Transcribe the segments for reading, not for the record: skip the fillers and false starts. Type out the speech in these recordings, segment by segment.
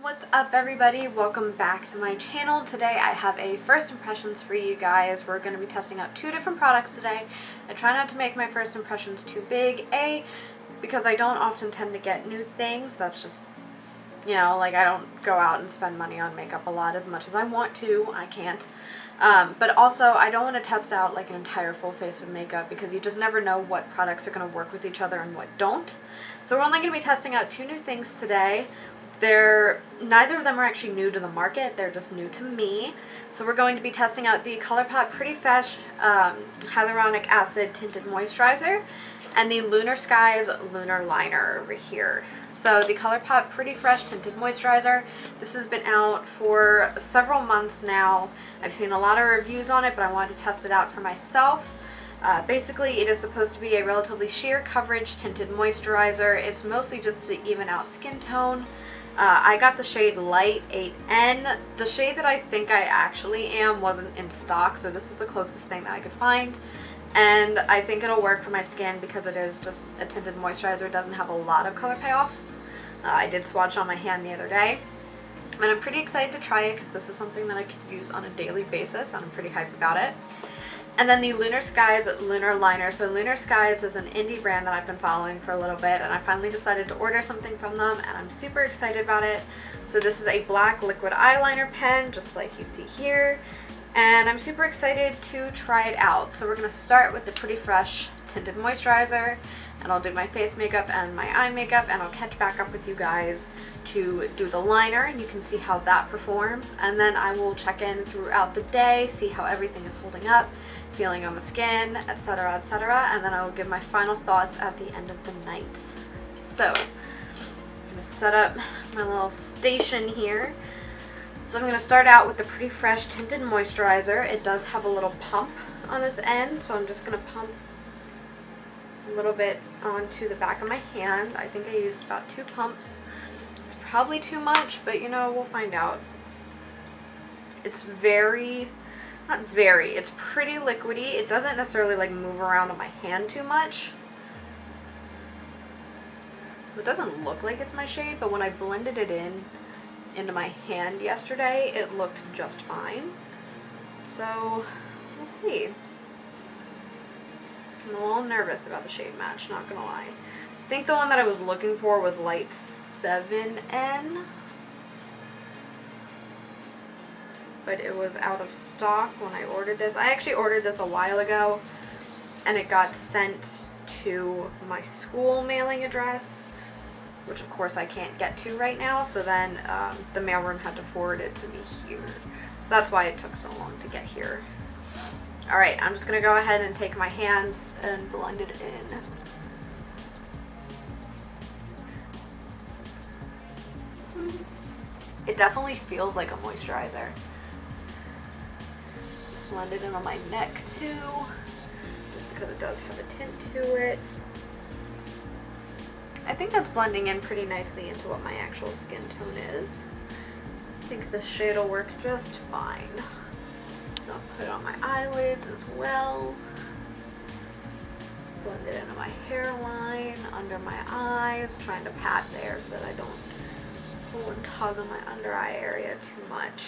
What's up everybody? Welcome back to my channel. Today I have a first impressions for you guys. We're going to be testing out two different products today. I try not to make my first impressions too big. Because I don't often tend to get new things. That's just, like I don't go out and spend money on makeup a lot as much as I want to. I can't. But also I don't want to test out like an entire full face of makeup because you just never know what products are going to work with each other and what don't. So we're only going to be testing out two new things today. Neither of them are actually new to the market, they're just new to me. So we're going to be testing out the ColourPop Pretty Fresh Hyaluronic Acid Tinted Moisturizer and the Lunar Skies Lunar Liner over here. So the ColourPop Pretty Fresh Tinted Moisturizer, this has been out for several months now. I've seen a lot of reviews on it, but I wanted to test it out for myself. Basically, it is supposed to be a relatively sheer coverage tinted moisturizer. It's mostly just to even out skin tone. I got the shade Light 8N. The shade that I think I actually am wasn't in stock, so this is the closest thing that I could find. And I think it'll work for my skin because it is just a tinted moisturizer. It doesn't have a lot of color payoff. I did swatch on my hand the other day. And I'm pretty excited to try it because this is something that I could use on a daily basis, and I'm pretty hyped about it. And then the Lunar Skies Lunar Liner. So Lunar Skies is an indie brand that I've been following for a little bit, and I finally decided to order something from them, and I'm super excited about it. So this is a black liquid eyeliner pen, just like you see here, and I'm super excited to try it out. So we're going to start with the Pretty Fresh Tinted Moisturizer, and I'll do my face makeup and my eye makeup, and I'll catch back up with you guys to do the liner, and you can see how that performs. And then I will check in throughout the day, see how everything is holding up, feeling on the skin, etc., etc., and then I will give my final thoughts at the end of the night. So I'm going to set up my little station here. So I'm going to start out with the Pretty Fresh Tinted Moisturizer. It does have a little pump on this end, so I'm just going to pump a little bit onto the back of my hand. I think I used about 2 pumps. It's probably too much, but we'll find out. It's it's pretty liquidy. It doesn't necessarily like move around on my hand too much. So it doesn't look like it's my shade, but when I blended it into my hand yesterday, it looked just fine. So we'll see. I'm a little nervous about the shade match, not gonna lie. I think the one that I was looking for was Light 7N. But it was out of stock when I ordered this. I actually ordered this a while ago, and it got sent to my school mailing address, which of course I can't get to right now, so then the mailroom had to forward it to me here. So that's why it took so long to get here. Alright, I'm just going to go ahead and take my hands and blend it in. It definitely feels like a moisturizer. Blend it in on my neck too, just because it does have a tint to it. I think that's blending in pretty nicely into what my actual skin tone is. I think this shade will work just fine. I'll put it on my eyelids as well. Blend it into my hairline, under my eyes, trying to pat there so that I don't pull and tug on my under eye area too much.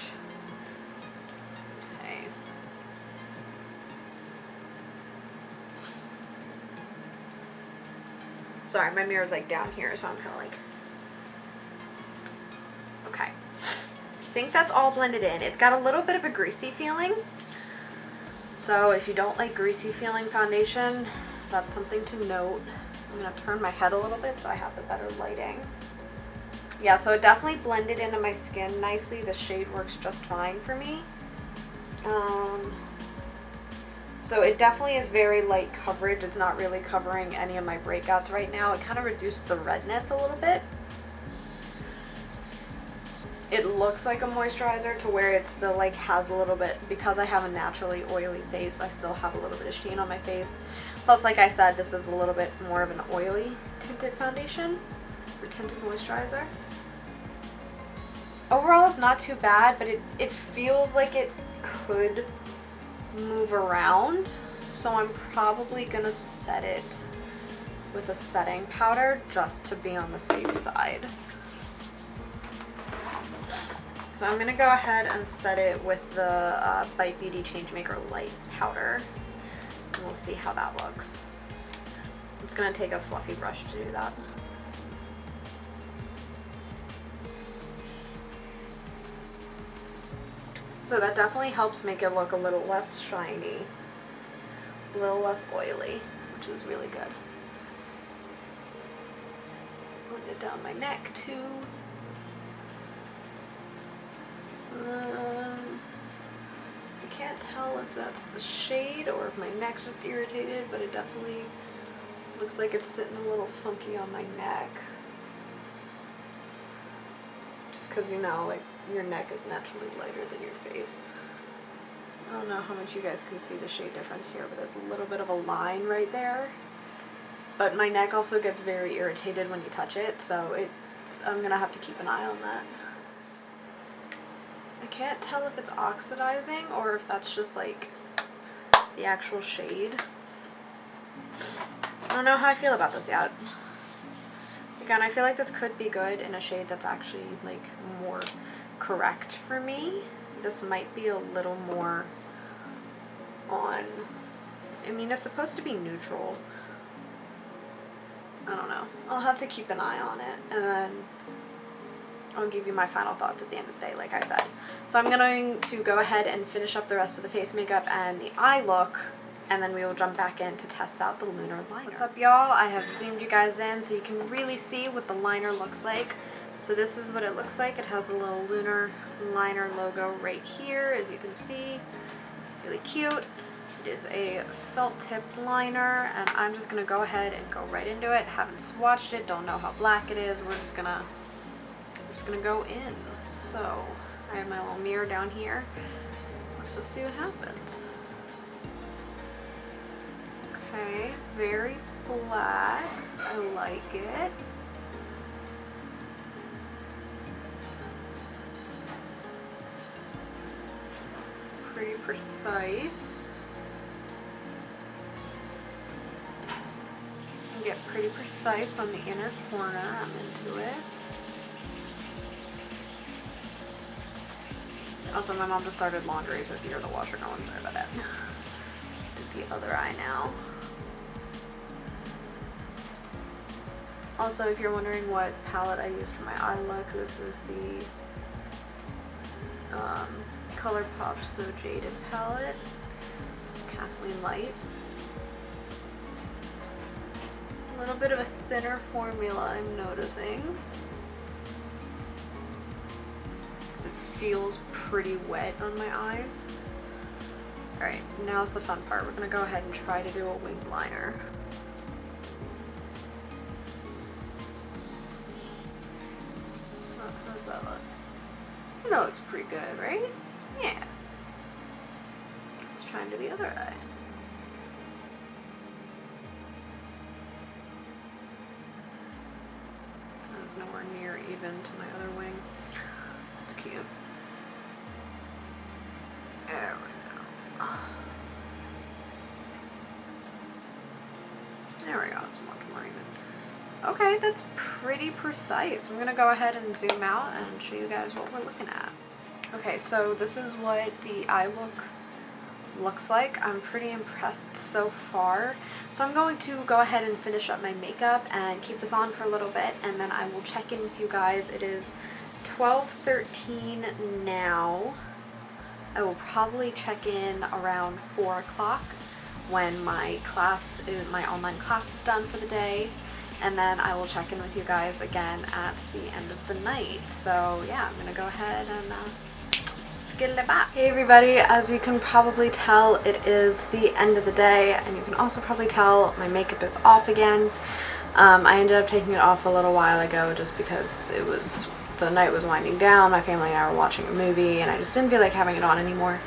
Sorry, my mirror's like down here, so I'm kind of like... Okay. I think that's all blended in. It's got a little bit of a greasy feeling. So if you don't like greasy feeling foundation, that's something to note. I'm going to turn my head a little bit so I have the better lighting. Yeah, so it definitely blended into my skin nicely. The shade works just fine for me. So it definitely is very light coverage. It's not really covering any of my breakouts right now. It kind of reduced the redness a little bit. It looks like a moisturizer to where it still like has a little bit, because I have a naturally oily face, I still have a little bit of sheen on my face. Plus, like I said, this is a little bit more of an oily tinted foundation or tinted moisturizer. Overall, it's not too bad, but it feels like it could move around, so I'm probably gonna set it with a setting powder just to be on the safe side. So I'm going to go ahead and set it with the Bite Beauty Changemaker Light Powder. And we'll see how that looks. It's going to take a fluffy brush to do that. So that definitely helps make it look a little less shiny, a little less oily, which is really good. Put it down my neck too. I can't tell if that's the shade or if my neck's just irritated, but it definitely looks like it's sitting a little funky on my neck. Just because, you know, like, your neck is naturally lighter than your face. I don't know how much you guys can see the shade difference here, but there's a little bit of a line right there. But my neck also gets very irritated when you touch it, so I'm gonna have to keep an eye on that. I can't tell if it's oxidizing or if that's just like the actual shade. I don't know how I feel about this yet. Again, I feel like this could be good in a shade that's actually like more correct for me. This might be a little more on, I mean, it's supposed to be neutral. I don't know. I'll have to keep an eye on it, and then I'll give you my final thoughts at the end of the day, like I said. So I'm going to go ahead and finish up the rest of the face makeup and the eye look, and then we will jump back in to test out the lunar liner. What's up, y'all? I have zoomed you guys in so you can really see what the liner looks like. So this is what it looks like. It has the little lunar liner logo right here, as you can see. Really cute. It is a felt tipped liner, and I'm just gonna go ahead and go right into it. Haven't swatched it, don't know how black it is. We're just gonna go in. So I have my little mirror down here. Let's just see what happens. Okay, very black. I like it. Pretty precise. You get pretty precise on the inner corner. I'm into it. Also, my mom just started laundry, so if you hear the washer going, sorry about that. Did the other eye now. Also, if you're wondering what palette I used for my eye look, this is the ColourPop So Jaded palette, Kathleen Light. A little bit of a thinner formula, I'm noticing. Because it feels pretty wet on my eyes. Alright, now's the fun part. We're going to go ahead and try to do a winged liner. How's that look? I think that looks pretty good, right? Yeah. Let's try and do the other eye. That's nowhere near even to my other wing. It's cute. There we go. There we go, it's much more even. Okay, that's pretty precise. I'm gonna go ahead and zoom out and show you guys what we're looking at. Okay, so this is what the eye look looks like. I'm pretty impressed so far. So I'm going to go ahead and finish up my makeup and keep this on for a little bit, and then I will check in with you guys. It is 12:13 now. I will probably check in around 4 o'clock when my online class is done for the day, and then I will check in with you guys again at the end of the night. So yeah, I'm gonna go ahead and get it back. Hey everybody, as you can probably tell, it is the end of the day, and you can also probably tell my makeup is off again. I ended up taking it off a little while ago just because the night was winding down, my family and I were watching a movie, and I just didn't feel like having it on anymore.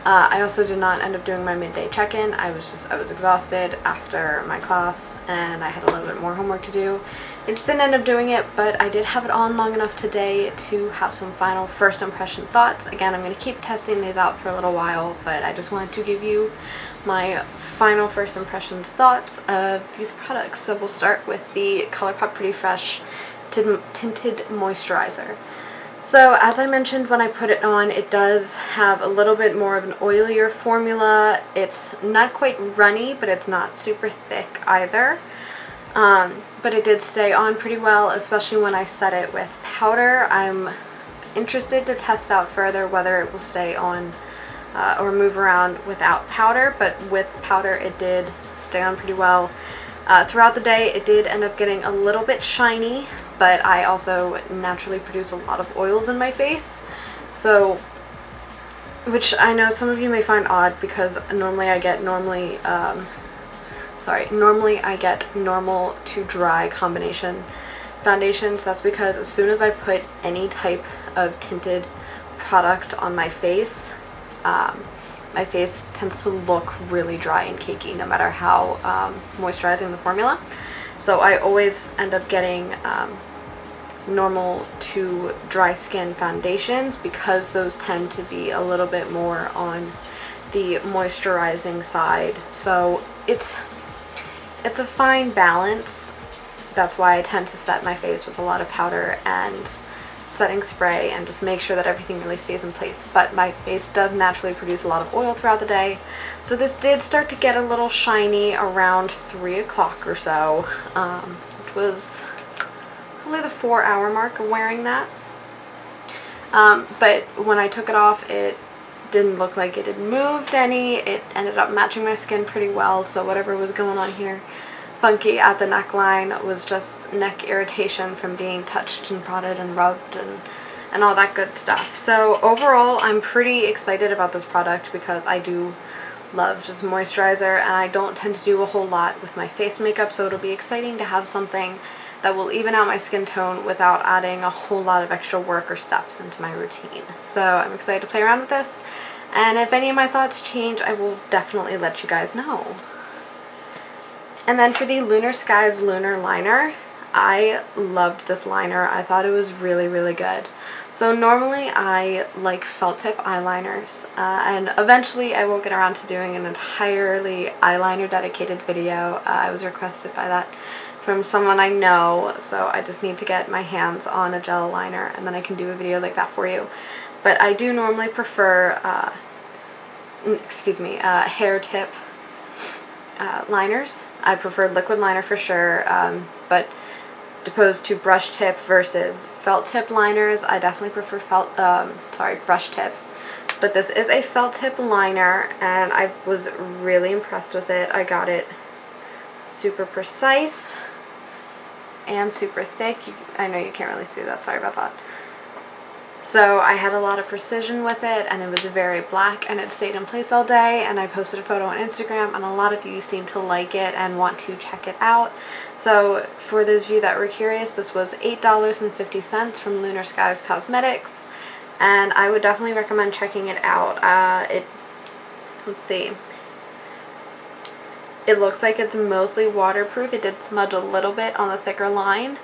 I also did not end up doing my midday check-in. I was exhausted after my class, and I had a little bit more homework to do. I just didn't end up doing it, but I did have it on long enough today to have some final first impression thoughts. Again, I'm going to keep testing these out for a little while, but I just wanted to give you my final first impressions thoughts of these products. So we'll start with the ColourPop Pretty Fresh Tinted Moisturizer. So as I mentioned, when I put it on, it does have a little bit more of an oilier formula. It's not quite runny, but it's not super thick either. But it did stay on pretty well, especially when I set it with powder. I'm interested to test out further whether it will stay on or move around without powder, but with powder it did stay on pretty well. Throughout the day it did end up getting a little bit shiny, but I also naturally produce a lot of oils in my face, so, which I know some of you may find odd because normally I get normally I get normal to dry combination foundations. That's because as soon as I put any type of tinted product on my face tends to look really dry and cakey no matter how moisturizing the formula. So I always end up getting normal to dry skin foundations because those tend to be a little bit more on the moisturizing side. So it's a fine balance. That's why I tend to set my face with a lot of powder and setting spray and just make sure that everything really stays in place. But my face does naturally produce a lot of oil throughout the day, so this did start to get a little shiny around 3 o'clock or so, which was probably the 4-hour mark of wearing that. But when I took it off, it didn't look like it had moved any. It ended up matching my skin pretty well, so whatever was going on here funky at the neckline was just neck irritation from being touched and prodded and rubbed and all that good stuff. So overall, I'm pretty excited about this product because I do love just moisturizer, and I don't tend to do a whole lot with my face makeup, so it'll be exciting to have something that will even out my skin tone without adding a whole lot of extra work or steps into my routine. So I'm excited to play around with this, and if any of my thoughts change, I will definitely let you guys know. And then for the Lunar Skies Lunar Liner, I loved this liner. I thought it was really, really good. So normally I like felt tip eyeliners, and eventually I will get around to doing an entirely eyeliner dedicated video. I was requested by that from someone I know, so I just need to get my hands on a gel liner and then I can do a video like that for you. But I do normally prefer hair tip liners. I prefer liquid liner for sure, but opposed to brush tip versus felt tip liners, I definitely prefer brush tip. But this is a felt tip liner and I was really impressed with it. I got it super precise and super thick. I know you can't really see that, sorry about that. So I had a lot of precision with it, and it was very black, and it stayed in place all day, and I posted a photo on Instagram, and a lot of you seem to like it and want to check it out. So for those of you that were curious, this was $8.50 from Lunar Skies Cosmetics, and I would definitely recommend checking it out. Let's see. It looks like it's mostly waterproof. It did smudge a little bit on the thicker line,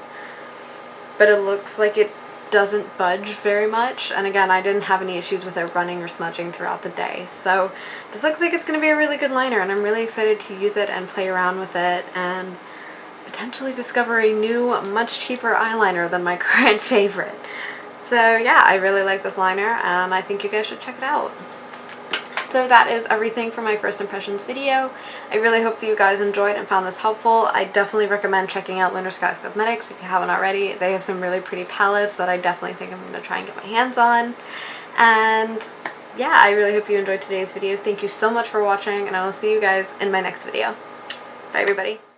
but it looks like it doesn't budge very much, and again, I didn't have any issues with it running or smudging throughout the day. So this looks like it's going to be a really good liner, and I'm really excited to use it and play around with it and potentially discover a new, much cheaper eyeliner than my current favorite. So yeah, I really like this liner, and I think you guys should check it out. So that is everything for my first impressions video. I really hope that you guys enjoyed and found this helpful. I definitely recommend checking out Lunar Skies Cosmetics if you haven't already. They have some really pretty palettes that I definitely think I'm going to try and get my hands on. And yeah, I really hope you enjoyed today's video. Thank you so much for watching, and I will see you guys in my next video. Bye everybody.